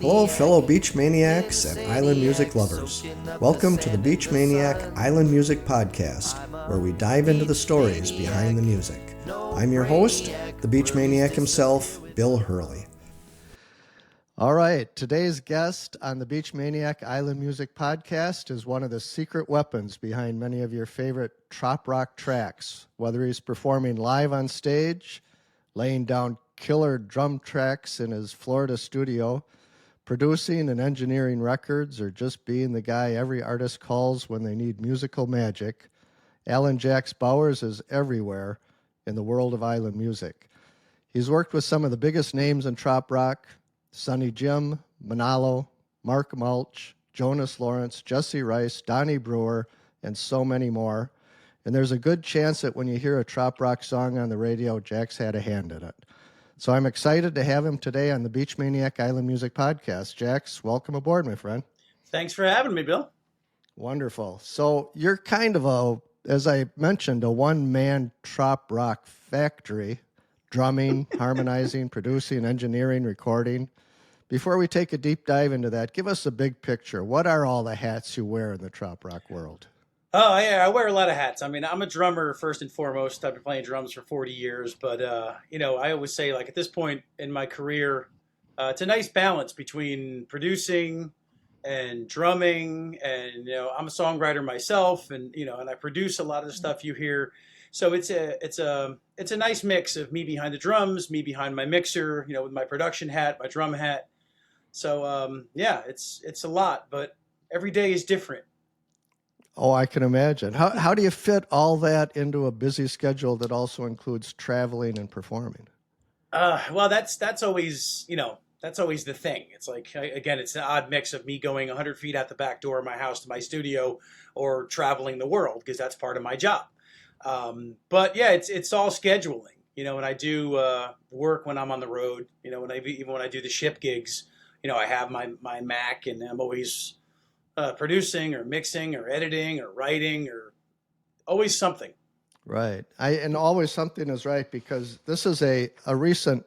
Hello, fellow beach maniacs and island music lovers. Welcome to the Beach Maniac Island Music Podcast, where we dive into the stories behind the music. I'm your host, the Beach Maniac himself, Bill Hurley. All right, today's guest on the Beach Maniac Island Music Podcast is one of the secret weapons behind many of your favorite Trop Rock tracks, whether he's performing live on stage, laying down killer drum tracks in his Florida studio, producing and engineering records, or just being the guy every artist calls when they need musical magic. Jax Bowers is everywhere in the world of island music. He's worked with some of the biggest names in Trop Rock: Sonny Jim, Monallo, Mark Mulch, Jonas Lorence, Jesse Rice, Donny Brewer, and so many more. And there's a good chance that when you hear a Trop Rock song on the radio, Jax had a hand in it. So I'm excited to have him today on the Beach Maniac Island Music Podcast. Jax, welcome aboard, my friend. Thanks for having me, Bill. Wonderful. So you're kind of as I mentioned, a one-man Trop Rock factory, drumming, harmonizing, producing, engineering, recording. Before we take a deep dive into that, give us a big picture. What are all the hats you wear in the Trop Rock world? Oh, yeah, I wear a lot of hats. I mean, I'm a drummer first and foremost. I've been playing drums for 40 years. But, I always say, like, at this point in my career, it's a nice balance between producing and drumming. And, I'm a songwriter myself. And, and I produce a lot of the stuff you hear. So it's a nice mix of me behind the drums, me behind my mixer, with my production hat, my drum hat. So, it's a lot. But every day is different. Oh, I can imagine. How do you fit all that into a busy schedule that also includes traveling and performing? Well, that's always, that's always the thing. It's like, again, it's an odd mix of me going 100 feet out the back door of my house to my studio or traveling the world, because that's part of my job. But yeah, it's all scheduling, and I do work when I'm on the road, even when I do the ship gigs, I have my Mac, and I'm always producing or mixing or editing or writing, or always something. Right. And always something is right, because this is a recent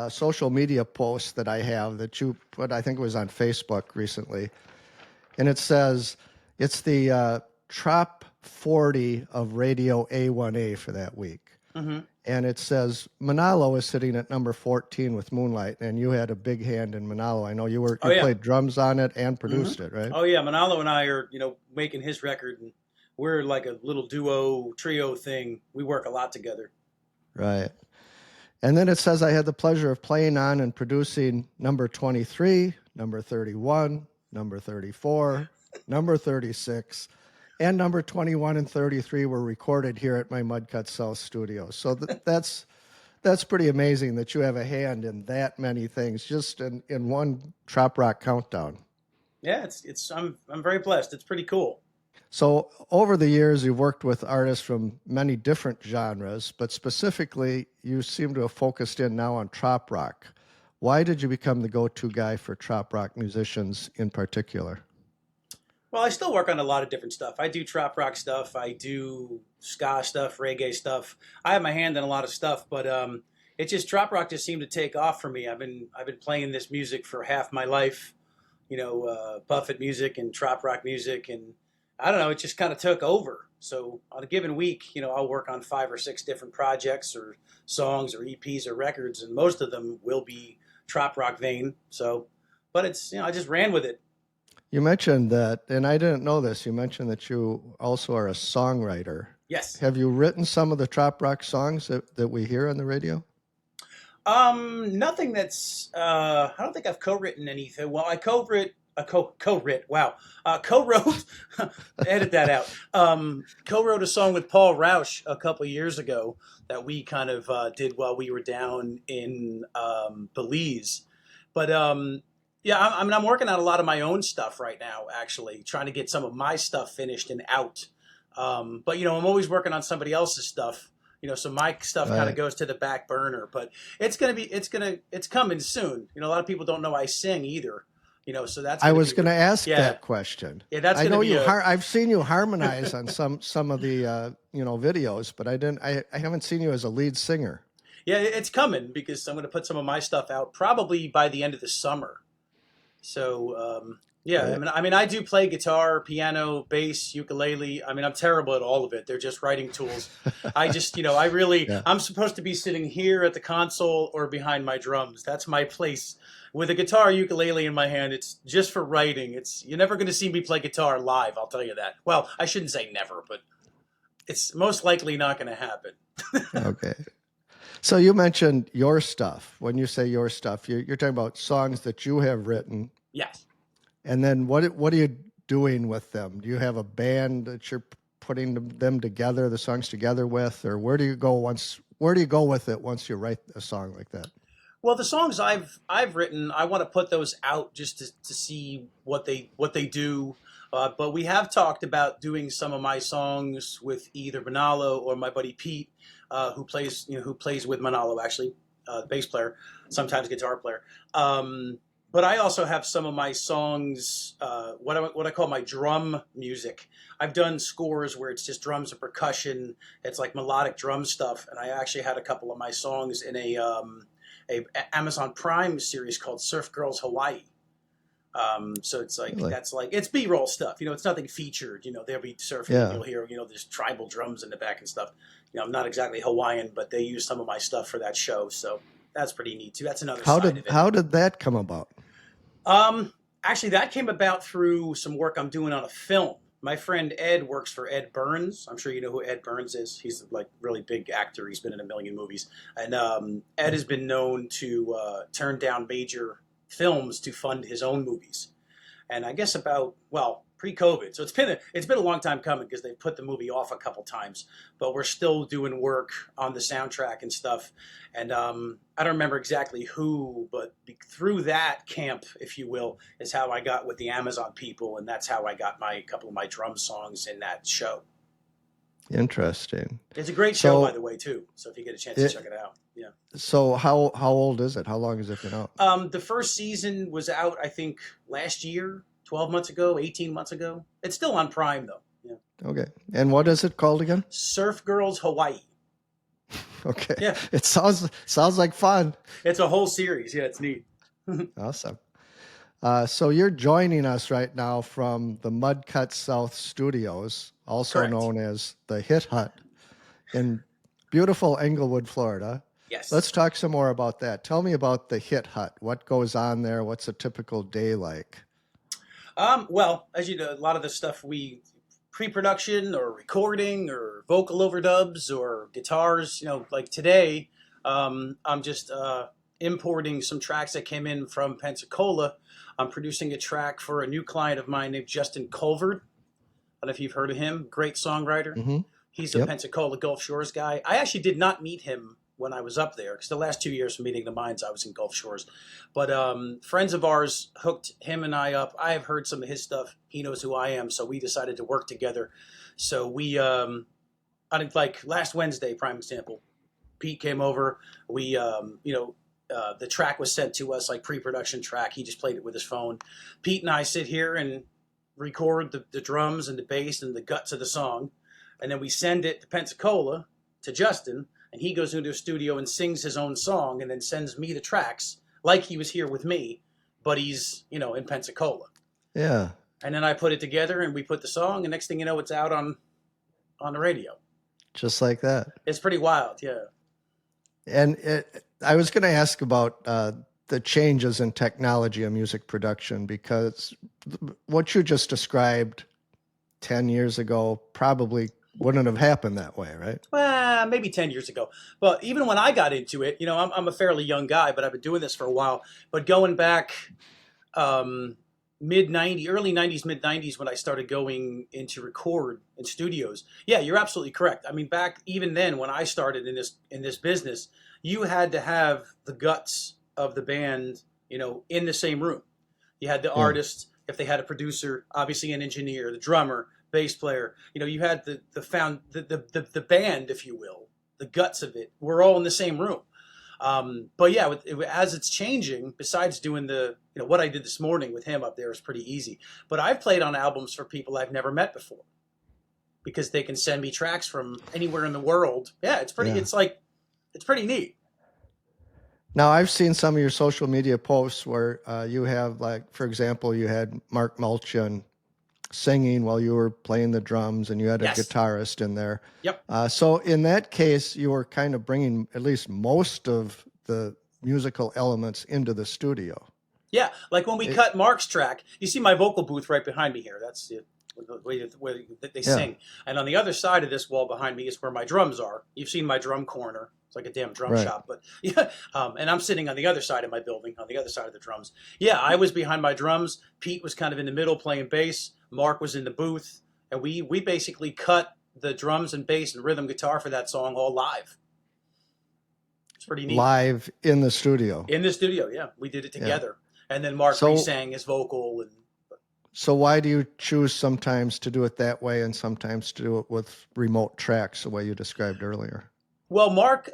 social media post that I have that you put, I think it was on Facebook recently. And it says, it's the Trop 40 of Radio A1A for that week. Mm-hmm. And it says Monallo is sitting at number 14 with Moonlight, and you had a big hand in Monallo. I know you played drums on it and produced it, right? Oh yeah, Monallo and I are, making his record, and we're like a little trio thing. We work a lot together. Right. And then it says I had the pleasure of playing on and producing number 23, number 31, number 34, number 36. And number 21 and 33 were recorded here at my Mudcut South studio. So that's pretty amazing that you have a hand in that many things just in one Trop Rock countdown. Yeah, I'm very blessed. It's pretty cool. So over the years, you've worked with artists from many different genres, but specifically, you seem to have focused in now on Trop Rock. Why did you become the go-to guy for Trop Rock musicians in particular? Well, I still work on a lot of different stuff. I do Trop Rock stuff. I do ska stuff, reggae stuff. I have my hand in a lot of stuff, but it just Trop Rock just seemed to take off for me. I've been playing this music for half my life, Buffett music and Trop Rock music, and I don't know, it just kind of took over. So on a given week, I'll work on 5 or 6 different projects or songs or EPs or records, and most of them will be Trop Rock vein. So, but it's I just ran with it. You mentioned that, and I didn't know this, you mentioned that you also are a songwriter. Yes. Have you written some of the Trop Rock songs that we hear on the radio? Nothing that's, I don't think I've co-written anything. Well, I co-wrote, edit that out. Co-wrote a song with Paul Rausch a couple years ago that we kind of did while we were down in Belize. But, yeah, I'm working on a lot of my own stuff right now, actually, trying to get some of my stuff finished and out. But, I'm always working on somebody else's stuff, so my stuff kind of goes to the back burner. But it's coming soon. A lot of people don't know I sing either, so that's. I was going to ask that question. Yeah, that's. I know I've seen you harmonize on some of the videos, but I haven't seen you as a lead singer. Yeah, it's coming because I'm going to put some of my stuff out probably by the end of the summer. So yeah, Great. I mean, I do play guitar, piano, bass, ukulele. I mean, I'm terrible at all of it. They're just writing tools. I just, Yeah. I'm supposed to be sitting here at the console or behind my drums. That's my place. With a guitar, ukulele in my hand, it's just for writing. You're never going to see me play guitar live. I'll tell you that. Well, I shouldn't say never, but it's most likely not going to happen. Okay. So you mentioned your stuff. When you say your stuff, you're talking about songs that you have written. Yes. And then what are you doing with them? Do you have a band that you're putting them together, the songs together with, or where do you go with it once you write a song like that? Well, the songs I've written, I want to put those out just to see what they do. But we have talked about doing some of my songs with either Monallo or my buddy Pete, who plays with Monallo actually, bass player, sometimes guitar player. But I also have some of my songs, what I call my drum music. I've done scores where it's just drums and percussion. It's like melodic drum stuff, and I actually had a couple of my songs in a Amazon Prime series called Surf Girls Hawaii. So it's like Really? that's like it's B-roll stuff. It's nothing featured. They'll be surfing and Yeah. you'll hear there's tribal drums in the back and stuff. I'm not exactly Hawaiian, but they use some of my stuff for that show. So that's pretty neat too. That's another side of it. How did that come about? Actually, that came about through some work I'm doing on a film. My friend Ed works for Ed Burns. I'm sure you know who Ed Burns is. He's like really big actor. He's been in a million movies. And Ed has been known to turn down major films to fund his own movies. And I guess pre-COVID. So it's been a long time coming because they've put the movie off a couple times, but we're still doing work on the soundtrack and stuff. And I don't remember exactly who, but through that camp, if you will, is how I got with the Amazon people, and that's how I got a couple of my drum songs in that show. Interesting. It's a great show, by the way, too. So if you get a chance to check it out, yeah. So how old is it? How long has it been out? The first season was out, I think, last year. 12 months ago, 18 months ago. It's still on Prime, though. Yeah. Okay. And what is it called again? Surf Girls Hawaii. Okay. Yeah. It sounds like fun. It's a whole series. Yeah, it's neat. Awesome. So you're joining us right now from the Mudcut South Studios, also Correct. known as the Hit Hut in beautiful Englewood, Florida. Yes. Let's talk some more about that. Tell me about the Hit Hut. What goes on there? What's a typical day like? Well, as you know, a lot of the stuff pre-production or recording or vocal overdubs or guitars, like today, I'm just importing some tracks that came in from Pensacola. I'm producing a track for a new client of mine named Justin Culvert. I don't know if you've heard of him. Great songwriter. Mm-hmm. He's a Pensacola Gulf Shores guy. I actually did not meet him when I was up there, because the last 2 years from meeting the Mines, I was in Gulf Shores. But friends of ours hooked him and I up. I have heard some of his stuff. He knows who I am, so we decided to work together. So we, I think like last Wednesday, prime example, Pete came over. We, the track was sent to us like pre-production track. He just played it with his phone. Pete and I sit here and record the drums and the bass and the guts of the song. And then we send it to Pensacola, to Justin, and he goes into a studio and sings his own song and then sends me the tracks like he was here with me, but he's, in Pensacola. Yeah. And then I put it together and we put the song, and next thing you know, it's out on the radio. Just like that. It's pretty wild, yeah. And I was going to ask about the changes in technology and music production, because what you just described 10 years ago probably wouldn't have happened that way, right? Well, maybe 10 years ago. But even when I got into it, I'm a fairly young guy, but I've been doing this for a while. But going back mid-90s, early 90s, mid-90s, when I started going into record in studios, yeah, you're absolutely correct. I mean, back even then when I started in this business, you had to have the guts of the band, in the same room. You had the artist, if they had a producer, obviously an engineer, the drummer, bass player, you had the band, if you will, the guts of it. We're all in the same room. But yeah, as it's changing, besides doing what I did this morning with him up there is pretty easy. But I've played on albums for people I've never met before, because they can send me tracks from anywhere in the world. Yeah, it's pretty. Yeah. It's pretty neat. Now, I've seen some of your social media posts where you have, like, for example, you had Mark Mulch singing while you were playing the drums, and you had a Yes. guitarist in there. Yep. So in that case, you were kind of bringing at least most of the musical elements into the studio. Yeah, like when we It, cut Mark's track, you see my vocal booth right behind me here. That's it, where they yeah, sing. And on the other side of this wall behind me is where my drums are. You've seen my drum corner. It's like a damn drum right. shop, but yeah. And I'm sitting on the other side of my building, on the other side of the drums. Yeah, I was behind my drums. Pete was kind of in the middle playing bass. Mark was in the booth, and we basically cut the drums and bass and rhythm guitar for that song all live. It's pretty neat. Live in the studio. In the studio, yeah, we did it Yeah. together. And then Mark So, re-sang his vocal. And so why do you choose sometimes to do it that way and sometimes to do it with remote tracks, the way you described earlier? well, Mark,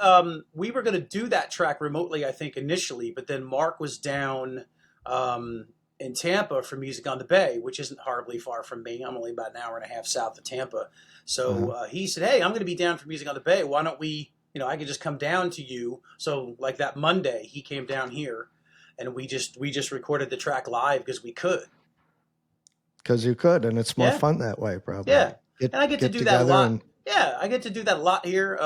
we were going to do that track remotely, I think, initially, but then Mark was down in Tampa for Music on the Bay, which isn't horribly far from me. I'm only about an hour and a half south of Tampa. So he said, "Hey, I'm going to be down for Music on the Bay. Why don't we, I could just come down to you." So like that Monday, he came down here, and we just recorded the track live because we could. Because you could, and it's more Yeah, fun that way, probably. yeah, and I get to Get do that a together lot. and Yeah, I get to do that a lot here.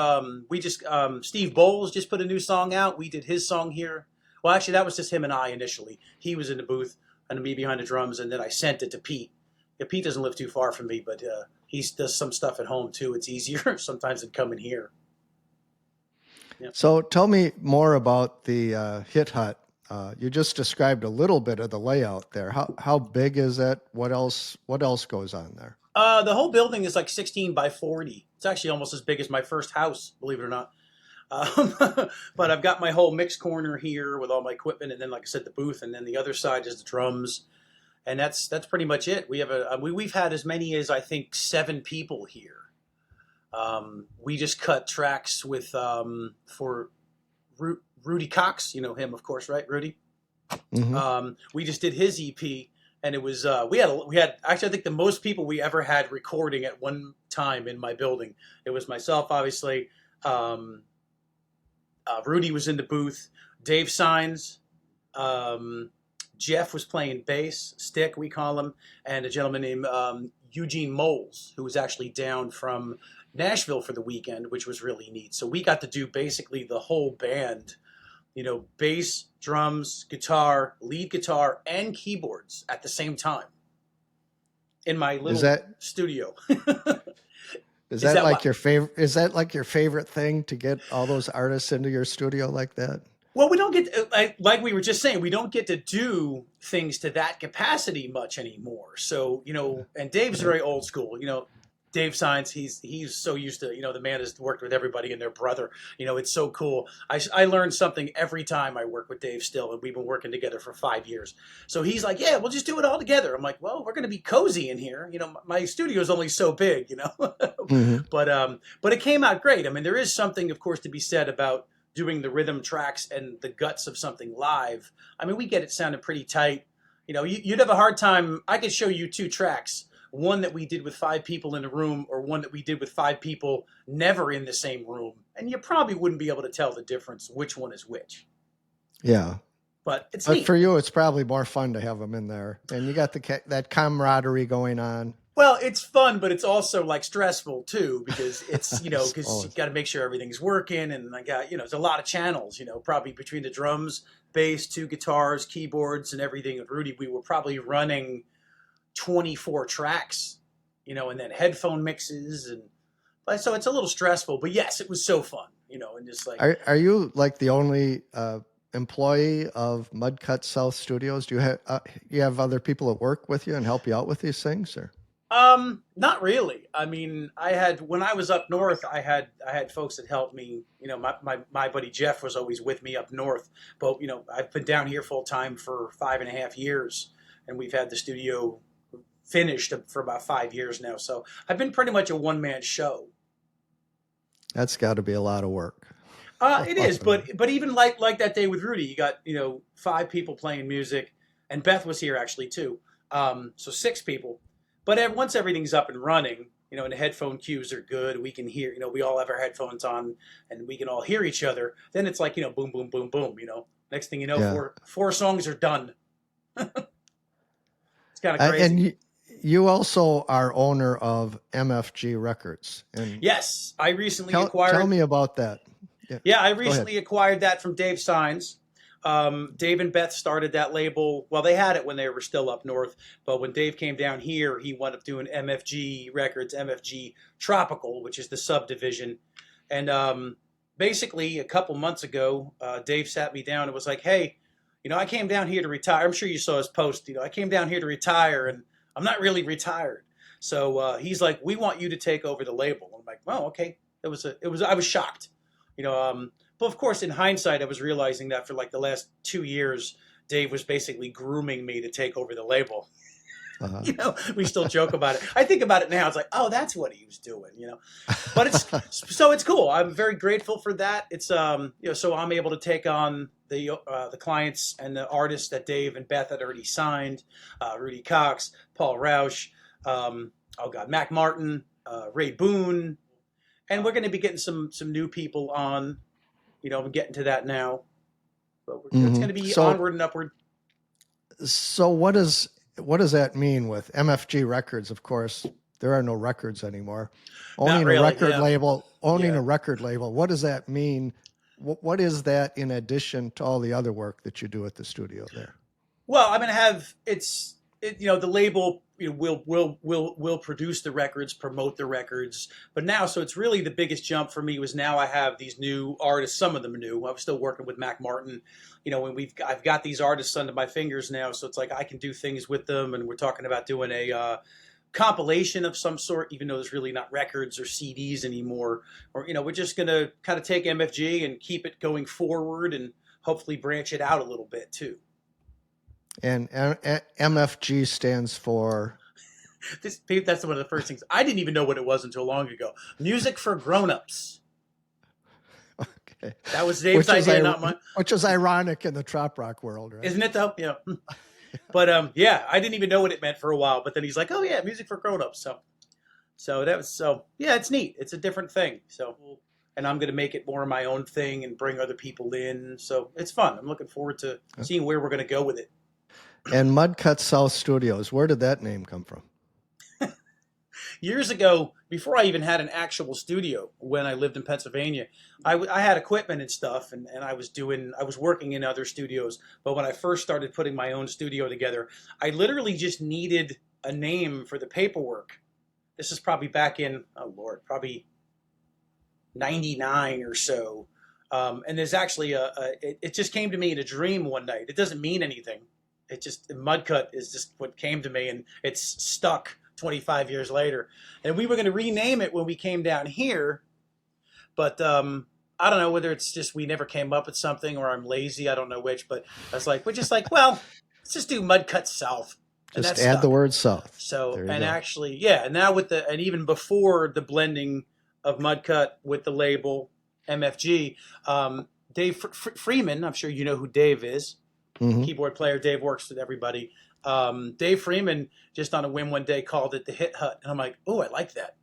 We just Steve Bowles just put a new song out. We did his song here. Well, actually, that was just him and I initially. He was in the booth and me behind the drums, and then I sent it to Pete. Yeah, Pete doesn't live too far from me, but he does some stuff at home too. It's easier sometimes than coming here. Yeah. So tell me more about the Hit Hut. You just described a little bit of the layout there. How big is it? What else goes on there? The whole building is like 16 by 40. It's actually almost as big as my first house, believe it or not. But I've got my whole mix corner here with all my equipment, and then, like I said, the booth, and then the other side is the drums, and that's pretty much it. We have we've had as many as I think 7 people here. We just cut tracks with for Rudy Cox, you know him, of course, right, Rudy? Mm-hmm. We just did his EP, and it was we had actually I think the most people we ever had recording at one time in my building. It was myself, obviously. Rudy was in the booth. Dave Signs. Jeff was playing bass, stick we call him, and a gentleman named Eugene Moles, who was actually down from Nashville for the weekend, which was really neat. So we got to do basically the whole band, bass, drums, guitar, lead guitar, and keyboards at the same time in my little studio. Is that like your favorite? Is that like your favorite thing, to get all those artists into your studio like that? Well, we don't get, like we were just saying, we don't get to do things to that capacity much anymore. So, and Dave's very old school. Dave Signs, he's so used to, the man has worked with everybody and their brother. It's so cool. I learn something every time I work with Dave still, and we've been working together for 5 years. So he's like, yeah, we'll just do it all together. I'm like, well, we're going to be cozy in here. My studio is only so big, Mm-hmm. But it came out great. I mean, there is something, of course, to be said about doing the rhythm tracks and the guts of something live. I mean, we get it sounding pretty tight. You'd have a hard time. I could show you 2 tracks. One that we did with 5 people in a room, or one that we did with 5 people never in the same room. And you probably wouldn't be able to tell the difference, which one is which. Yeah. But it's neat. For you, it's probably more fun to have them in there. And you got that camaraderie going on. Well, it's fun, but it's also like stressful too, because it's, because you got to make sure everything's working. And I got, there's a lot of channels, probably between the drums, bass, 2 guitars, keyboards, and everything. With Rudy, we were probably running 24 tracks, and then headphone mixes, and so it's a little stressful, but yes, it was so fun, and just like. Are you like the only employee of Mudcut South Studios? Do you have other people that work with you and help you out with these things, or? Not really. I mean, when I was up north, I had folks that helped me. My buddy Jeff was always with me up north, but I've been down here full time for 5.5 years, and we've had the studio finished for about 5 years now. So I've been pretty much a one-man show. That's got to be a lot of work. It is, but even like that day with Rudy, you got 5 people playing music, and Beth was here actually too. So 6 people. But once everything's up and running, and the headphone cues are good. We can hear, we all have our headphones on and we can all hear each other. Then it's like, boom, boom, boom, boom, next thing you know, Yeah. four songs are done. It's kind of crazy. And you also are owner of MFG Records. And yes, I recently acquired. Tell me about that. Yeah, I recently acquired that from Dave Signs. Dave and Beth started that label. Well, they had it when they were still up north, but when Dave came down here, he wound up doing MFG Records, MFG Tropical, which is the subdivision. And basically, a couple months ago, Dave sat me down and was like, "Hey, I came down here to retire. I'm sure you saw his post. I came down here to retire, and I'm not really retired." So he's like, "We want you to take over the label." I'm like, "Well, okay." I was shocked. But of course, in hindsight, I was realizing that for like the last 2 years, Dave was basically grooming me to take over the label. We still joke about it. I think about it now. It's like, oh, that's what he was doing, But it's cool. I'm very grateful for that. It's so I'm able to take on the clients and the artists that Dave and Beth had already signed, Rudy Cox, Paul Rausch, Mac Martin, Ray Boone, and we're going to be getting some new people on. I'm getting to that now, but it's going to be onward and upward. So what does that mean with MFG Records? Of course, there are no records anymore. Owning a record label. What does that mean? What is that in addition to all the other work that you do at the studio there? Well, I'm going to have the label will produce the records, promote the records, but now, so it's really the biggest jump for me was now I have these new artists. Some of them are new. I'm still working with Mac Martin, when I've got these artists under my fingers now, so it's like I can do things with them, and we're talking about doing a compilation of some sort, even though there's really not records or CDs anymore, or we're just going to kind of take MFG and keep it going forward and hopefully branch it out a little bit too. And MFG stands for? That's one of the first things. I didn't even know what it was until long ago. Music for Grown-Ups. Okay. That was Dave's idea, not mine. Which is ironic in the Trop Rock world, right? Isn't it though? Yeah. But I didn't even know what it meant for a while. But then he's like, "Oh yeah, music for grown-ups." It's neat. It's a different thing. And I'm going to make it more of my own thing and bring other people in. So it's fun. I'm looking forward to seeing where we're going to go with it. And Mudcut South Studios, where did that name come from? Years ago, before I even had an actual studio, when I lived in Pennsylvania, I had equipment and stuff, and I was working in other studios. But when I first started putting my own studio together, I literally just needed a name for the paperwork. This is probably back in, probably 99 or so. And there's actually it just came to me in a dream one night. It doesn't mean anything. Mudcut is just what came to me, and it's stuck 25 years later. And we were going to rename it when we came down here, but I don't know whether it's just we never came up with something or I'm lazy. I don't know which, but I was like, we're just like, well, let's just do Mudcut South. Just add the word South. So, and go. Actually, yeah, and now and even before the blending of Mudcut with the label MFG, Dave Freeman, I'm sure you know who Dave is. Mm-hmm. Keyboard player. Dave works with everybody. Dave Freeman just on a whim one day called it the Hit Hut, and I'm like, oh, I like that.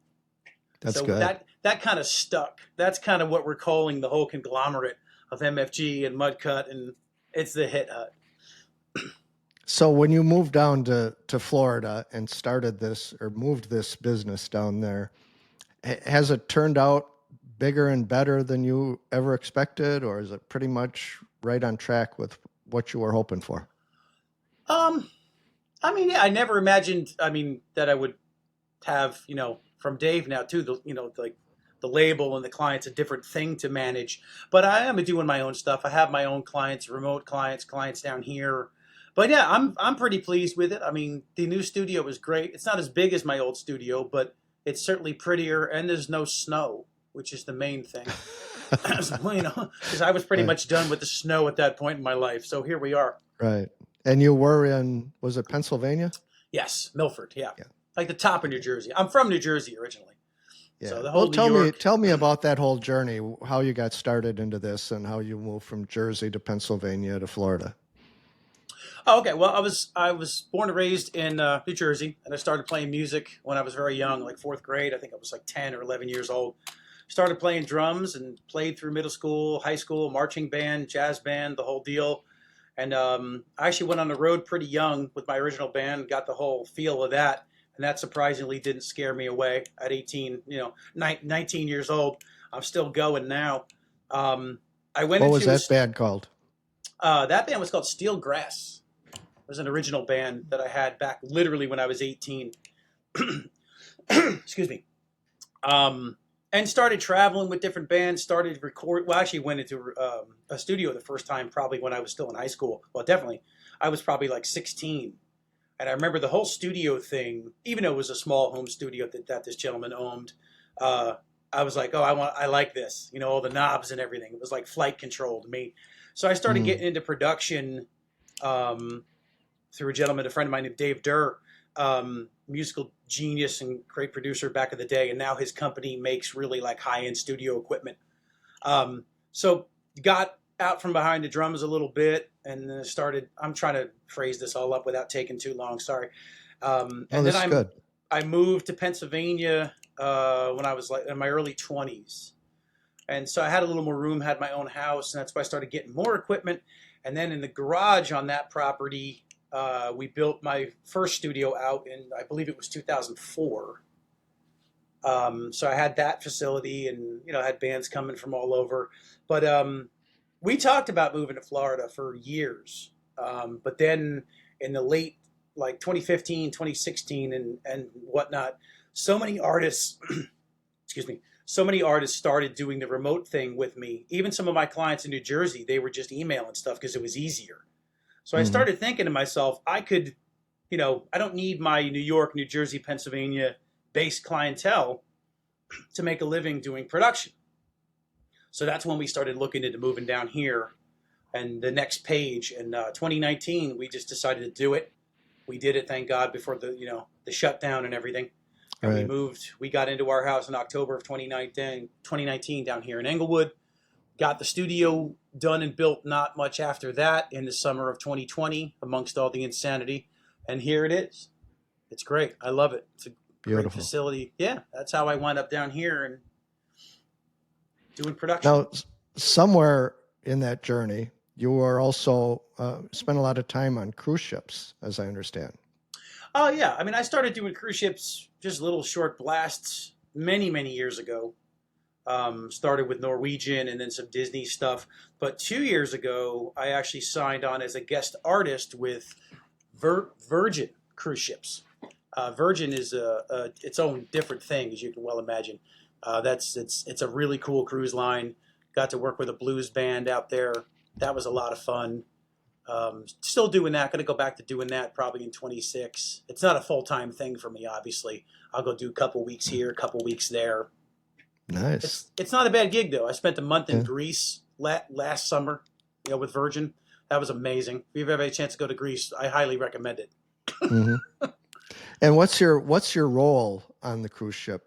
That's good. That kind of stuck. That's kind of what we're calling the whole conglomerate of MFG and Mudcut, and it's the Hit Hut. So when you moved down to Florida and moved this business down there, has it turned out bigger and better than you ever expected, or is it pretty much right on track with what you were hoping for? I never imagined, that I would have, from Dave now too, the label and the client's a different thing to manage. But I am doing my own stuff. I have my own clients, remote clients down here. But yeah, I'm pretty pleased with it. The new studio is great. It's not as big as my old studio, but it's certainly prettier, and there's no snow, which is the main thing. Because I was pretty much done with the snow at that point in my life. So here we are. Right. And you were in, was it Pennsylvania? Yes, Milford, yeah. Like the top of New Jersey. I'm from New Jersey originally. Yeah. So the whole tell me about that whole journey, how you got started into this and how you moved from Jersey to Pennsylvania to Florida. Oh, okay. Well, I was born and raised in New Jersey, and I started playing music when I was very young, like fourth grade. I think I was like 10 or 11 years old. Started playing drums and played through middle school, high school, marching band, jazz band, the whole deal. And I actually went on the road pretty young with my original band, got the whole feel of that, and that surprisingly didn't scare me away at 18. 19 years old. I'm still going now. Um, I went What was into that band called? that band was called Steel Grass. It was an original band that I had back literally when I was 18. Excuse me. And started traveling with different bands. Started record. Well, I actually went into a studio the first time probably when I was still in high school. Well, definitely, I was probably like 16, and I remember the whole studio thing. Even though it was a small home studio that this gentleman owned, uh, I was like, oh, I like this. All the knobs and everything. It was like flight control to me. So I started Mm. getting into production um, through a gentleman, a friend of mine named Dave Durr, musical genius and great producer back in the day, and now his company makes really like high-end studio equipment. So got out from behind the drums a little bit and started. I'm trying to phrase this all up without taking too long. Sorry. Oh, And then this is good. I moved to Pennsylvania when I was like in my early 20s, and so I had a little more room, had my own house, and that's why I started getting more equipment. And then in the garage on that property, we built my first studio out in, I believe it was 2004. So I had that facility, and I had bands coming from all over. But we talked about moving to Florida for years. But then in the late, like 2015, 2016, and whatnot, so many artists, excuse me, so many artists started doing the remote thing with me. Even some of my clients in New Jersey, they were just emailing stuff because it was easier. So I Hmm. started thinking to myself, I could, I don't need my New York, New Jersey, Pennsylvania based clientele to make a living doing production. So that's when we started looking into moving down here. And the next page in 2019, we just decided to do it. We did it, thank God, before the shutdown and everything. And we Right. moved. We got into our house in October of 2019 down here in Englewood. Got the studio done and built not much after that in the summer of 2020, amongst all the insanity. And here it is. It's great. I love it. It's a great Beautiful. facility. Yeah, that's how I wound up down here and doing production. Now, somewhere in that journey, you were also spent a lot of time on cruise ships, as I understand. Oh, yeah. I mean, I started doing cruise ships, just little short blasts many, many years ago. Started with Norwegian and then some Disney stuff. But 2 years ago, I actually signed on as a guest artist with Virgin cruise ships. Virgin is its own different thing, as you can well imagine. It's a really cool cruise line. Got to work with a blues band out there. That was a lot of fun. Still doing that. Going to go back to doing that probably in 26. It's not a full time thing for me, obviously. I'll go do a couple weeks here, a couple weeks there. Nice. It's not a bad gig though. I spent a month in Yeah. Greece last summer, with Virgin. That was amazing. If you've ever had a chance to go to Greece, I highly recommend it. Hmm. And what's your role on the cruise ship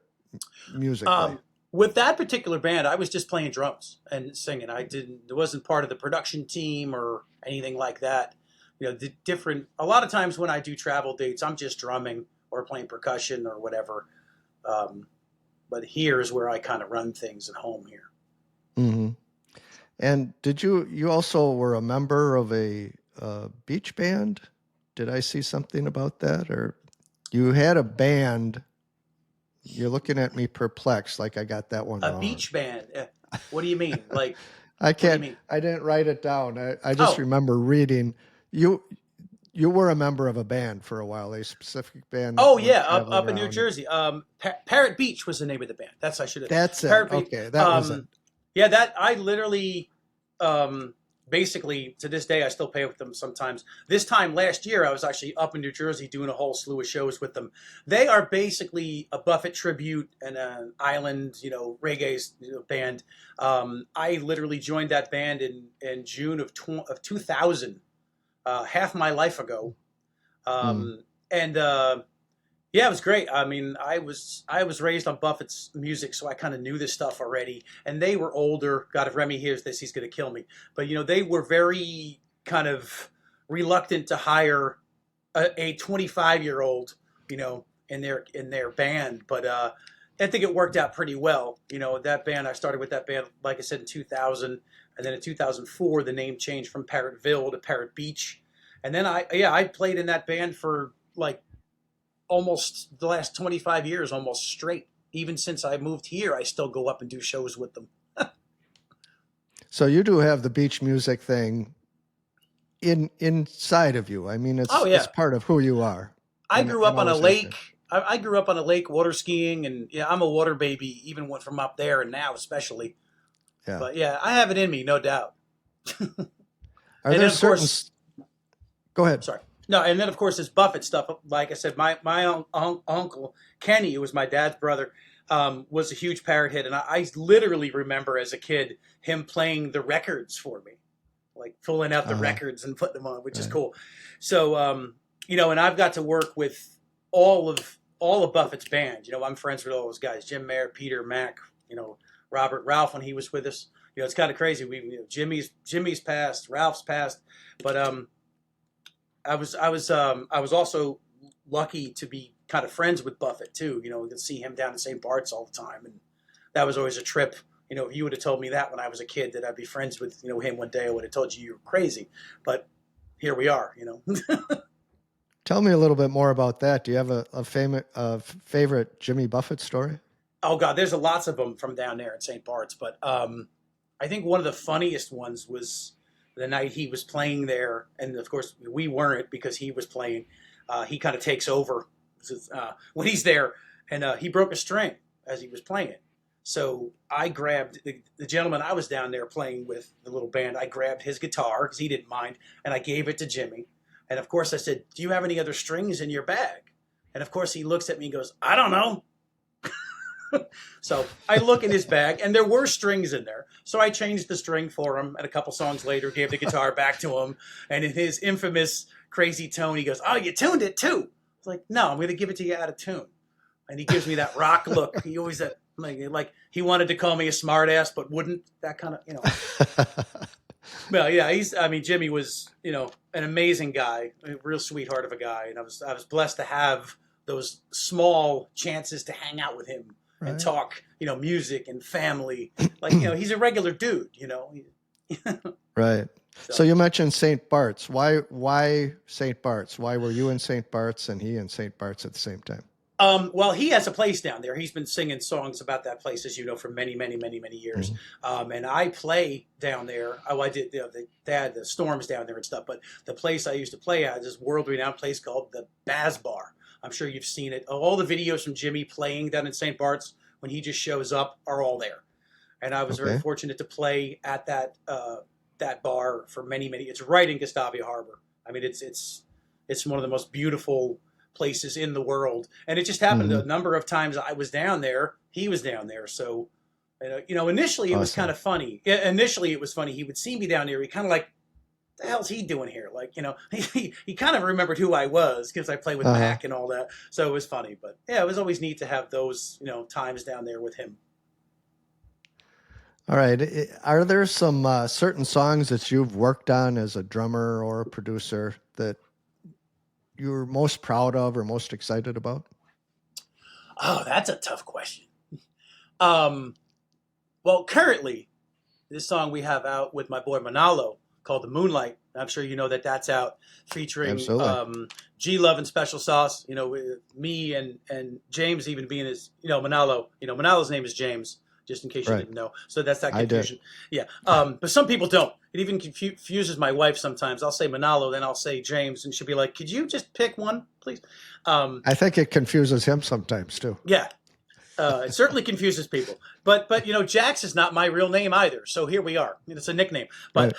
musically? Um, with that particular band, I was just playing drums and singing. It wasn't part of the production team or anything like that. The different. A lot of times when I do travel dates, I'm just drumming or playing percussion or whatever. Um, but here's where I kind of run things at home here. Hmm. And did you also were a member of a beach band? Did I see something about that? Or you had a band? You're looking at me perplexed, like I got that one A wrong. beach band. What do you mean? Like, I what do you can't. mean? I didn't write it down. I just Oh, remember reading you. You were a member of a band for a while, a specific band that oh went yeah, up traveling up in New around. Jersey. Parrot Beach was the name of the band. That's I should have. That's it. Parrot Beach. Okay, that was it. Yeah, that I literally, basically to this day I still play with them sometimes. This time last year I was actually up in New Jersey doing a whole slew of shows with them. They are basically a Buffett tribute and an island, reggae band. I literally joined that band in June of 2000, half my life ago. Mm. And Yeah, it was great. I mean, I was raised on Buffett's music, so I kind of knew this stuff already. And they were older. God, if Remy hears this, he's going to kill me. But they were very kind of reluctant to hire a 25-year-old, in their band, but I think it worked out pretty well. That band, I started with that band, like I said, in 2000, and then in 2004, the name changed from Parrotville to Parrot Beach, and then I played in that band for like almost the last 25 years, almost straight. Even since I moved here, I still go up and do shows with them. So you do have the beach music thing inside of you. I mean, it's part of who you are. I grew up on a lake. I grew up on a lake water skiing, and I'm a water baby, even went from up there and now especially. Yeah. But yeah, I have it in me, no doubt. Are there certain... Go ahead. Sorry. No, and then of course this Buffett stuff. Like I said, my uncle Kenny, who was my dad's brother, was a huge Parrot hit, and I literally remember as a kid him playing the records for me, like pulling out the records and putting them on, which is cool. So and I've got to work with all of Buffett's bands. I'm friends with all those guys: Jim Mayer, Peter, Mac, Robert, Ralph when he was with us. It's kind of crazy. Jimmy's passed, Ralph's passed, but I was also lucky to be kind of friends with Buffett too. To see him down in St. Bart's all the time, and that was always a trip. If you would have told me that when I was a kid that I'd be friends with him one day, I would have told you were crazy. But here we are. Tell me a little bit more about that. Do you have a favorite Jimmy Buffett story? Oh God, there's lots of them from down there in St. Bart's, but I think one of the funniest ones was the night he was playing there, and of course we weren't because he was playing. He kind of takes over when he's there, and he broke a string as he was playing it. So I grabbed the gentleman I was down there playing with, the little band. I grabbed his guitar because he didn't mind, and I gave it to Jimmy. And of course I said, "Do you have any other strings in your bag?" And of course he looks at me and goes, "I don't know." So I look in his bag, and there were strings in there. So I changed the string for him, and a couple songs later gave the guitar back to him. And in his infamous crazy tone, he goes, "Oh, you tuned it too?" I was like, "No, I'm going to give it to you out of tune." And he gives me that rock look. He always like he wanted to call me a smart ass, but wouldn't. That kind of, Well, yeah, Jimmy was, an amazing guy, a real sweetheart of a guy. And I was blessed to have those small chances to hang out with him. Right. And talk, music and family. Like, he's a regular dude, Right. So you mentioned St. Bart's. Why St. Bart's? Why were you in St. Bart's and he in St. Bart's at the same time? Well, he has a place down there. He's been singing songs about that place, as you know, for many, many, many, many years. Mm-hmm. And I play down there. Oh, I did. They had the Storms down there and stuff. But the place I used to play at is this world-renowned place called the Baz Bar. I'm sure you've seen it. All the videos from Jimmy playing down in St. Bart's when he just shows up are all there. And I was very fortunate to play at that bar for many, many. It's right in Gustavia Harbor. I mean, it's one of the most beautiful places in the world. And it just happened a number of times I was down there, he was down there. So, initially it was kind of funny. Initially it was funny. He would see me down there. He kind of like, the hell's he doing here? Like, he kind of remembered who I was because I play with Mac and all that. So it was funny, but yeah, it was always neat to have those, times down there with him. All right. Are there some certain songs that you've worked on as a drummer or a producer that you're most proud of or most excited about? Oh, that's a tough question. Well, currently this song we have out with my boy Monallo, called The Moonlight. I'm sure you know that's out, featuring G Love and Special Sauce, with me and James even being his, Monallo. Monallo's name is James, just in case you didn't know. So that's that confusion. Yeah. But some people don't. It even confuses my wife sometimes. I'll say Monallo, then I'll say James, and she'll be like, "Could you just pick one, please?" I think it confuses him sometimes too. Yeah. It certainly confuses people, but Jax is not my real name either. So here we are. It's a nickname, but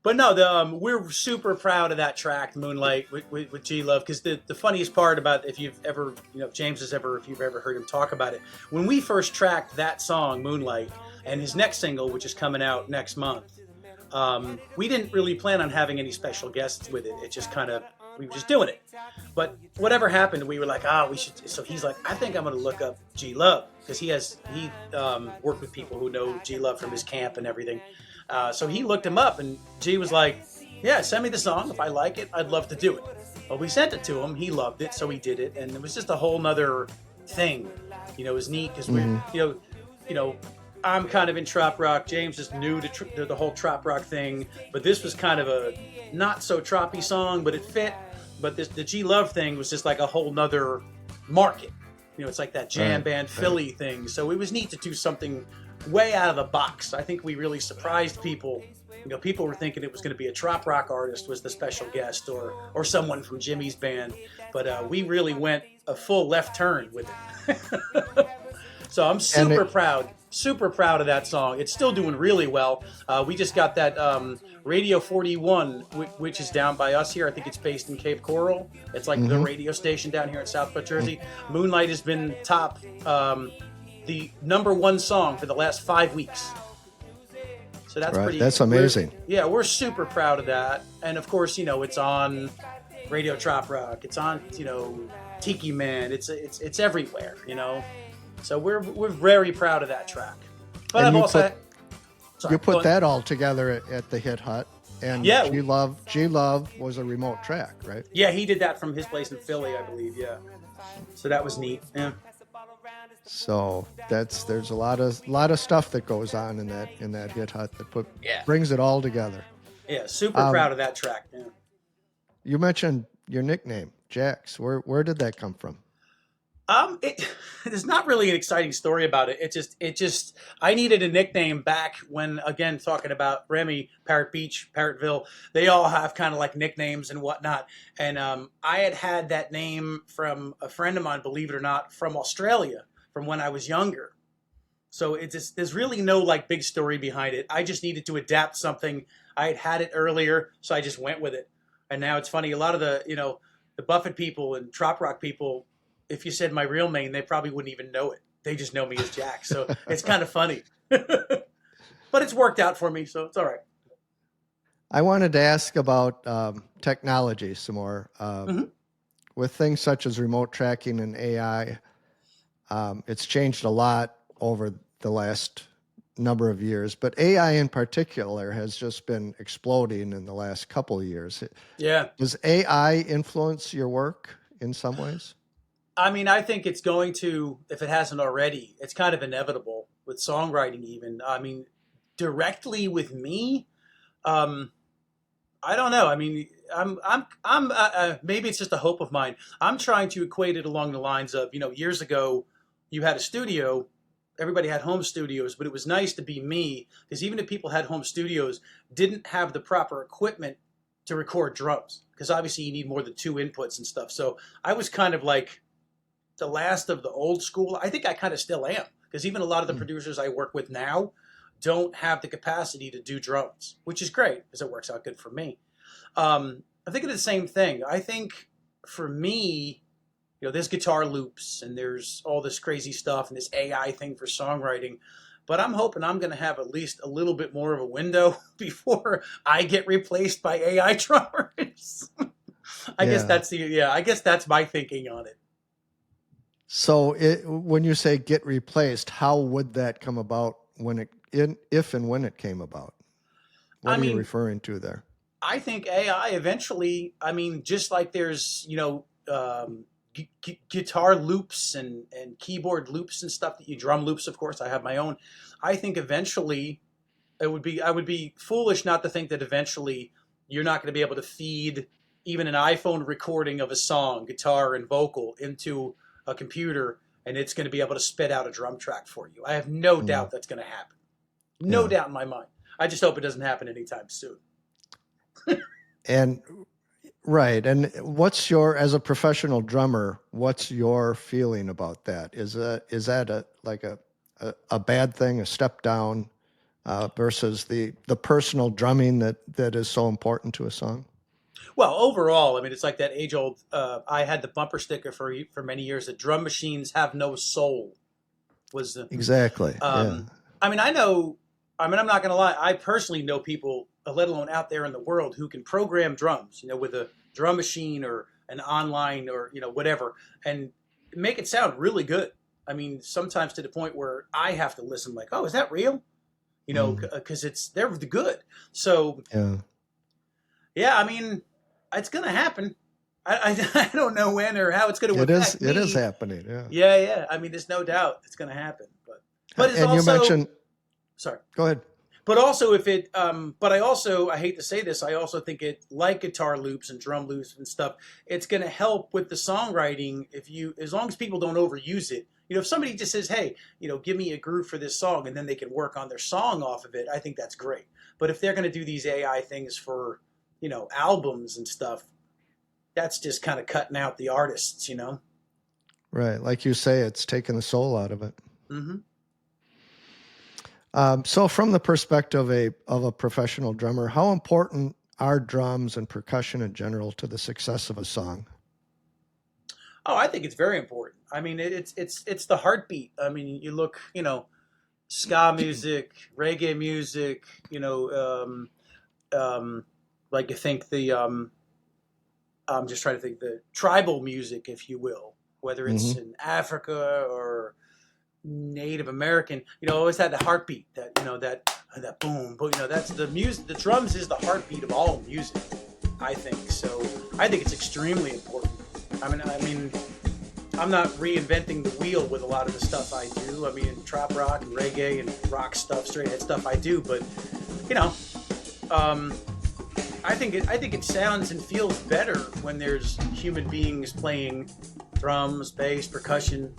no, we're super proud of that track, Moonlight, with G Love, because the funniest part about, if you've ever, if you've ever heard him talk about it, when we first tracked that song, Moonlight, and his next single, which is coming out next month, we didn't really plan on having any special guests with it. It just we were just doing it. But whatever happened, we were like, we should. So he's like, I think I'm going to look up G Love, because he worked with people who know G Love from his camp and everything. So he looked him up, and G was like, yeah, send me the song. If I like it, I'd love to do it. Well, we sent it to him. He loved it, so he did it, and it was just a whole nother thing. It was neat because we're, you know, I'm kind of in trop rock. James is new to the whole trop rock thing, but this was kind of a not so troppy song, but it fit. But the G Love thing was just like a whole nother market. It's like that jam band Philly thing. So it was neat to do something way out of the box. I think we really surprised people. People were thinking it was going to be a trop rock artist was the special guest or someone from Jimmy's band. But we really went a full left turn with it. So I'm super proud of that song. It's still doing really well. We just got that Radio 41, which is down by us here. I think it's based in Cape Coral. It's like the radio station down here in Southwest Jersey. Moonlight has been top, the #1 song for the last 5 weeks. So that's pretty. That's amazing. We're super proud of that. And of course, it's on Radio Trop Rock. It's on, Tiki Man. It's everywhere, So we're very proud of that track. But and I've also you put that all together at the Hit Hut, and G Love was a remote track, right? Yeah, he did that from his place in Philly, I believe. Yeah, so that was neat. Yeah. So there's a lot of stuff that goes on in that Hit Hut that brings it all together. Yeah, super proud of that track. Yeah. You mentioned your nickname, Jax. Where did that come from? There's not really an exciting story about it. It just I needed a nickname back when, again, talking about Remy, Parrot Beach, Parrotville, they all have kind of like nicknames and whatnot. And I had that name from a friend of mine, believe it or not, from Australia, from when I was younger. So there's really no like big story behind it. I just needed to adapt something. I had it earlier, so I just went with it. And now it's funny, a lot of the Buffett people and Trop Rock people, if you said my real name, they probably wouldn't even know it. They just know me as Jax. So it's kind of funny. But it's worked out for me, so it's all right. I wanted to ask about technology some more. With things such as remote tracking and AI, it's changed a lot over the last number of years. But AI in particular has just been exploding in the last couple of years. Yeah. Does AI influence your work in some ways? I mean, I think it's going to, if it hasn't already, it's kind of inevitable with songwriting even. I mean, directly with me, I don't know. I mean, I'm maybe it's just a hope of mine. I'm trying to equate it along the lines of, years ago, you had a studio, everybody had home studios, but it was nice to be me, because even if people had home studios, didn't have the proper equipment to record drums, because obviously you need more than 2 inputs and stuff. So I was kind of like the last of the old school. I think I kind of still am, because even a lot of the producers I work with now don't have the capacity to do drums, which is great because it works out good for me. I'm thinking the same thing. I think for me, there's guitar loops and there's all this crazy stuff and this AI thing for songwriting, but I'm hoping I'm going to have at least a little bit more of a window before I get replaced by AI drummers. I guess that's my thinking on it. So when you say get replaced, how would that come about if and when it came about? What are you referring to there? I think AI eventually, just like there's, guitar loops and keyboard loops and stuff that you drum loops, of course, I have my own. I think eventually I would be foolish not to think that eventually you're not going to be able to feed even an iPhone recording of a song, guitar and vocal, into a computer, and it's going to be able to spit out a drum track for you. I have no doubt that's going to happen. No doubt in my mind. I just hope it doesn't happen anytime soon. And right. And as a professional drummer, what's your feeling about that? Is that a bad thing, a step down, versus the personal drumming that is so important to a song? Well, overall, it's like that age-old, I had the bumper sticker for many years, that drum machines have no soul. Exactly. I know, I'm not going to lie, I personally know people, let alone out there in the world, who can program drums, with a drum machine or an online or, whatever, and make it sound really good. Sometimes to the point where I have to listen like, oh, is that real? Because they're good. So... Yeah, I mean, it's going to happen. I don't know when or how it's going to affect me. It is happening. Yeah. Yeah, yeah. I mean, there's no doubt it's going to happen. But it's And also, you mentioned. sorry. Go ahead. But also, if it, but I hate to say this, I also think it, like guitar loops and drum loops and stuff, it's going to help with the songwriting as long as people don't overuse it. If somebody just says, hey, give me a groove for this song, and then they can work on their song off of it, I think that's great. But if they're going to do these AI things for, albums and stuff, that's just kind of cutting out the artists, Right. Like you say, it's taking the soul out of it. Mm-hmm. So from the perspective of a professional drummer, how important are drums and percussion in general to the success of a song? Oh, I think it's very important. I mean, it's the heartbeat. I mean, you look, ska music, reggae music, like you think I'm just trying to think the tribal music, if you will, whether it's in Africa or Native American, always had the heartbeat that that boom, boom. That's the music. The drums is the heartbeat of all music, I think. So I think it's extremely important. I mean, I'm not reinventing the wheel with a lot of the stuff I do. I mean, trop rock and reggae and rock stuff, straight ahead stuff I do. But I think it sounds and feels better when there's human beings playing drums, bass, percussion.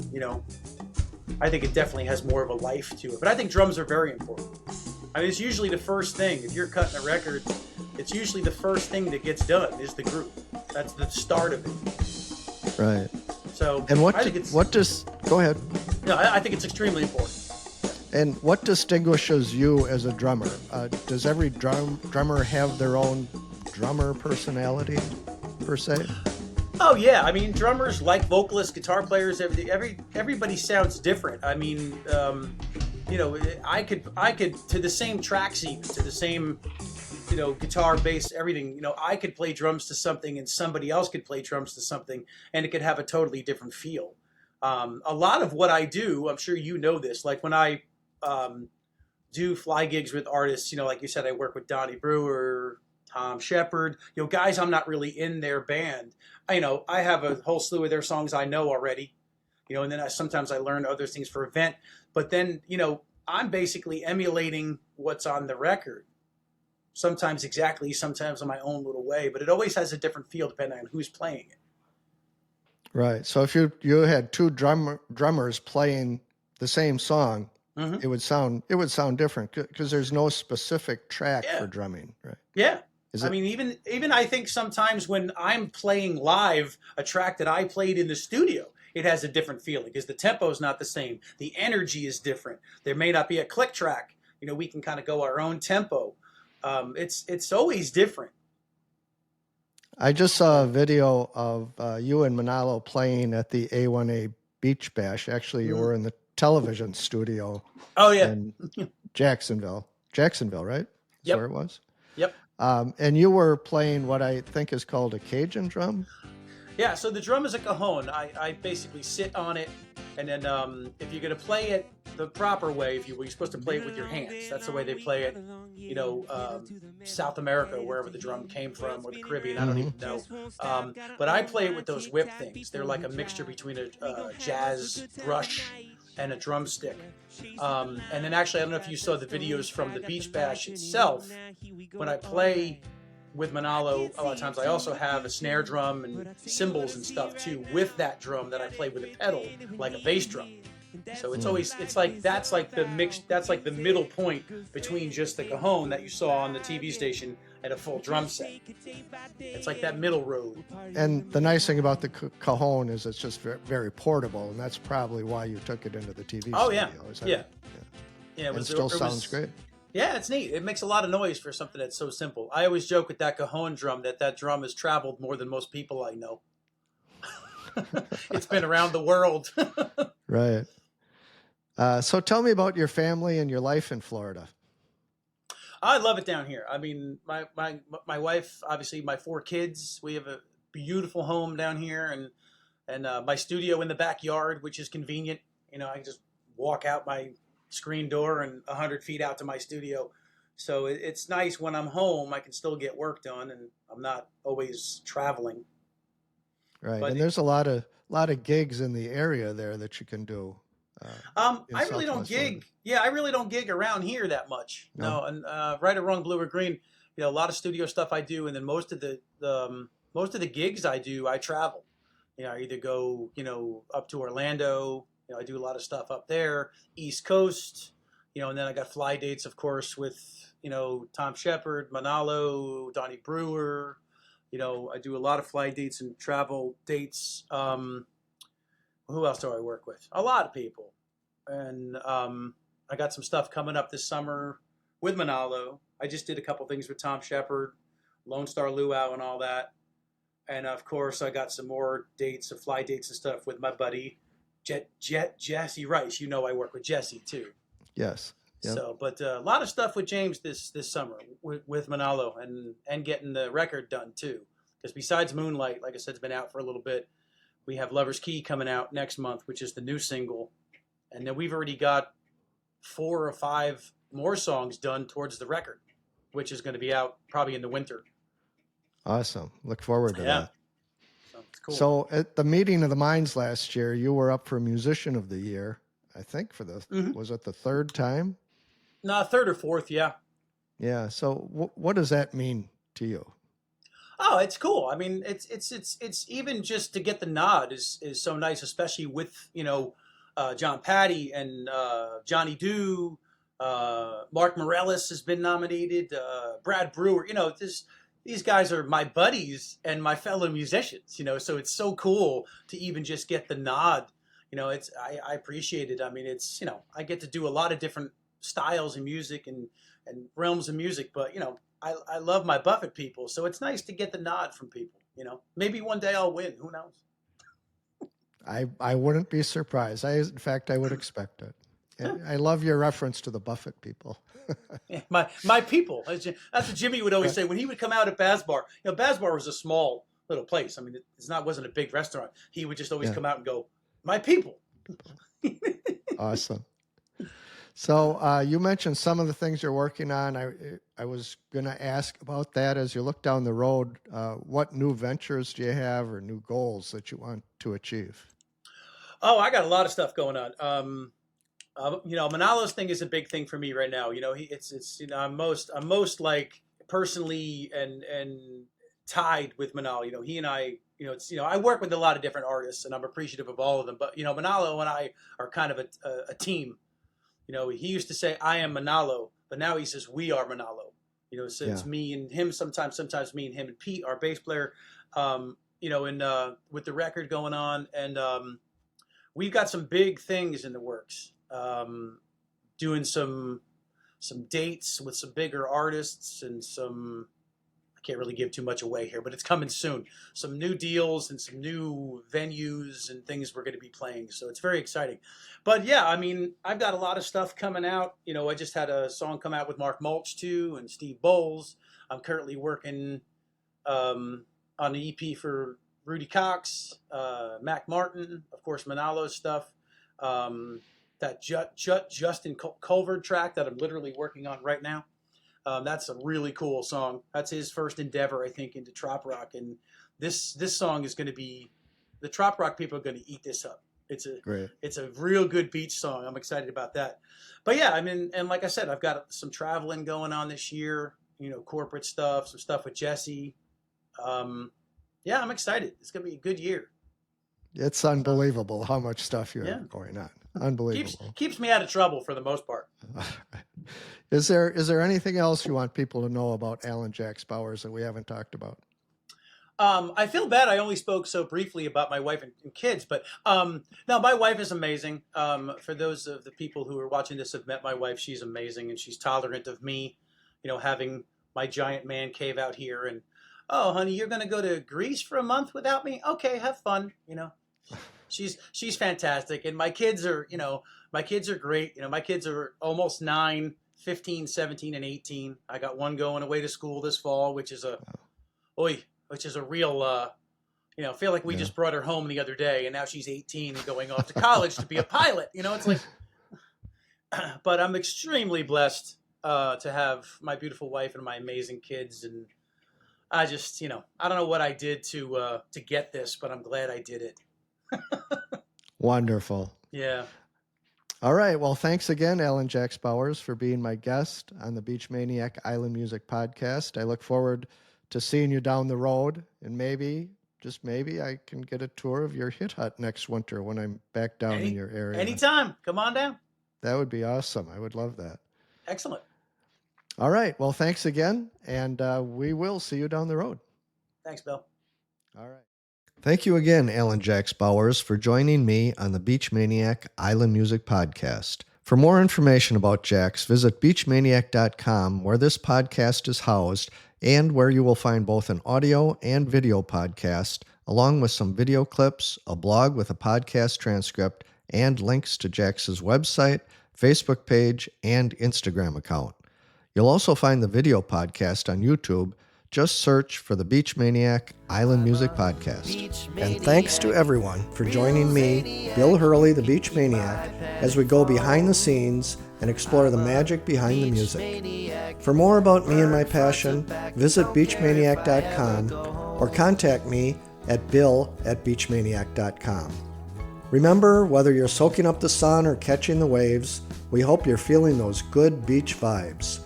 I think it definitely has more of a life to it. But I think drums are very important. I mean, it's usually the first thing. If you're cutting a record, it's usually the first thing that gets done is the groove. That's the start of it. Right. So, and go ahead. No, I think it's extremely important. And what distinguishes you as a drummer? Does every drummer have their own drummer personality, per se? Oh yeah, I mean, drummers, like vocalists, guitar players, everybody sounds different. I mean, I could to the same tracks, even to the same, guitar, bass, everything. I could play drums to something, and somebody else could play drums to something, and it could have a totally different feel. A lot of what I do, I'm sure you know this, like when I do fly gigs with artists, like you said, I work with Donny Brewer, Tom Shepard, guys I'm not really in their band. I have a whole slew of their songs I know already, and then sometimes I learn other things for event. But then, I'm basically emulating what's on the record. Sometimes exactly, sometimes in my own little way, but it always has a different feel depending on who's playing it. Right. So if you had two drummers playing the same song, it would sound different because there's no specific track for drumming, right? Yeah. I mean, even I think sometimes when I'm playing live a track that I played in the studio, it has a different feeling because the tempo is not the same. The energy is different. There may not be a click track. We can kind of go our own tempo. It's always different. I just saw a video of you and Monallo playing at the A1A Beach Bash. Actually, you were in the television studio. Oh yeah, in Jacksonville, right? That's where it was. Yep. And you were playing what I think is called a Cajun drum. Yeah. So the drum is a cajon. I basically sit on it, and then if you're gonna play it the proper way, if you're supposed to play it with your hands. That's the way they play it. South America, wherever the drum came from, or the Caribbean, I don't even know. But I play it with those whip things. They're like a mixture between a jazz brush and a drumstick. And then actually, I don't know if you saw the videos from the Beach Bash itself. When I play with Monallo, a lot of times I also have a snare drum and cymbals and stuff too with that drum that I play with a pedal, like a bass drum. So it's like that's like the middle point between just the cajon that you saw on the TV station and a full drum set. It's like that middle road. And the nice thing about the cajon is it's just very, very portable, and that's probably why you took it into the TV studio. Oh yeah, yeah. It still sounds great. Yeah, it's neat. It makes a lot of noise for something that's so simple. I always joke with that cajon drum that drum has traveled more than most people I know. It's been around the world. Right. So tell me about your family and your life in Florida. I love it down here. I mean, my wife, obviously my 4 kids, we have a beautiful home down here and my studio in the backyard, which is convenient. I can just walk out my screen door and 100 feet out to my studio. So it's nice when I'm home, I can still get work done, and I'm not always traveling. Right. But And there's a lot of gigs in the area there that you can do in I really don't Southwest Florida. gig. Yeah, I really don't gig around here that much. No. No, and right or wrong, blue or green, a lot of studio stuff I do, and then most of the gigs I do, I travel. I either go, up to Orlando. I do a lot of stuff up there, East Coast. And then I got fly dates, of course, with Tom Shepard, Monallo, Donny Brewer. I do a lot of fly dates and travel dates. Who else do I work with? A lot of people. And I got some stuff coming up this summer with Monallo. I just did a couple things with Tom Shepard, Lone Star Luau, and all that. And of course, I got some more dates, fly dates and stuff with my buddy Jesse Rice. I work with Jesse too. Yes. Yep. So, but a lot of stuff with James this summer with Monallo and getting the record done too. Because besides Moonlight, like I said, it's been out for a little bit. We have Lover's Key coming out next month, which is the new single. And then we've already got 4 or 5 more songs done towards the record, which is going to be out probably in the winter. Awesome. Look forward to that. So it's cool. So at the meeting of the minds last year, you were up for Musician of the Year, I think was it the 3rd time? No, 3rd or 4th, yeah. Yeah. So what does that mean to you? Oh, it's cool. I mean, it's even just to get the nod is so nice, especially with John Patty and Johnny Dew. Mark Morellis has been nominated. Brad Brewer. These guys are my buddies and my fellow musicians. So it's so cool to even just get the nod. I appreciate it. I mean, it's I get to do a lot of different styles of music and realms of music, but I love my Buffett people, so it's nice to get the nod from people. Maybe one day I'll win. Who knows? I wouldn't be surprised. In fact, I would expect it. I love your reference to the Buffett people. Yeah, my people. That's what Jimmy would always say when he would come out at Baz Bar. Baz Bar was a small little place. I mean, wasn't a big restaurant. He would just always come out and go, "My people." Awesome. So you mentioned some of the things you're working on. I was going to ask about that as you look down the road. What new ventures do you have or new goals that you want to achieve? Oh, I got a lot of stuff going on. Monallo's thing is a big thing for me right now. I'm most like personally and tied with Monallo. He and I, I work with a lot of different artists and I'm appreciative of all of them. But Monallo and I are kind of a team. He used to say, "I am Monallo," but now he says, "We are Monallo." So it's me and him sometimes me and him and Pete, our bass player, and with the record going on. And we've got some big things in the works, doing some dates with some bigger artists and some, I can't really give too much away here, but it's coming soon. Some new deals and some new venues and things we're going to be playing. So it's very exciting. But yeah, I mean, I've got a lot of stuff coming out. I just had a song come out with Mark Mulch too and Steve Bowles. I'm currently working on an EP for Rudy Cox, Mac Martin, of course, Monallo's stuff. That Justin Culver track that I'm literally working on right now. That's a really cool song. That's his first endeavor, I think, into Trop Rock. And this song is going to be, the Trop Rock people are going to eat this up. It's a real good beach song. I'm excited about that. But yeah, I mean, and like I said, I've got some traveling going on this year, corporate stuff, some stuff with Jesse. Yeah, I'm excited. It's going to be a good year. It's unbelievable how much stuff you have going on. Unbelievable. Keeps me out of trouble for the most part. Is there anything else you want people to know about Alan Jax Bowers that we haven't talked about? I feel bad I only spoke so briefly about my wife and kids, but no, my wife is amazing. For those of the people who are watching this have met my wife, she's amazing, and she's tolerant of me, having my giant man cave out here. And, oh, honey, you're going to go to Greece for a month without me? Okay, have fun, She's fantastic, and my kids are great. My kids are almost 9, 15, 17, and 18. I got one going away to school this fall, which is a real, I feel like we just brought her home the other day, and now she's 18 and going off to college to be a pilot. It's like, but I'm extremely blessed to have my beautiful wife and my amazing kids. And I just, I don't know what I did to get this, but I'm glad I did it. Wonderful. Yeah. All right. Well, thanks again, Alan Jax Bowers, for being my guest on the Beach Maniac Island Music Podcast. I look forward to seeing you down the road, and maybe, just maybe, I can get a tour of your hit hut next winter when I'm back down in your area. Anytime. Come on down. That would be awesome. I would love that. Excellent. All right. Well, thanks again, and we will see you down the road. Thanks, Bill. All right. Thank you again, Alan Jax Bowers, for joining me on the Beach Maniac Island Music Podcast. For more information about Jax, visit beachmaniac.com, where this podcast is housed, and where you will find both an audio and video podcast, along with some video clips, a blog with a podcast transcript, and links to Jax's website, Facebook page, and Instagram account. You'll also find the video podcast on YouTube. Just search for the Beach Maniac Island Music Podcast. And thanks to everyone for joining me, Bill Hurley, the Beach Maniac, as we go behind the scenes and explore the magic behind the music. For more about me and my passion, visit beachmaniac.com or contact me at bill@beachmaniac.com. Remember, whether you're soaking up the sun or catching the waves, we hope you're feeling those good beach vibes.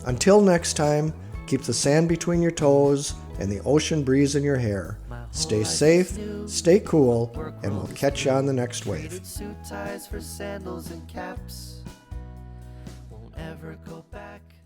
Until next time, keep the sand between your toes and the ocean breeze in your hair. Stay safe, stay cool, and we'll catch you on the next wave. Suit ties for sandals and caps. Won't ever go back.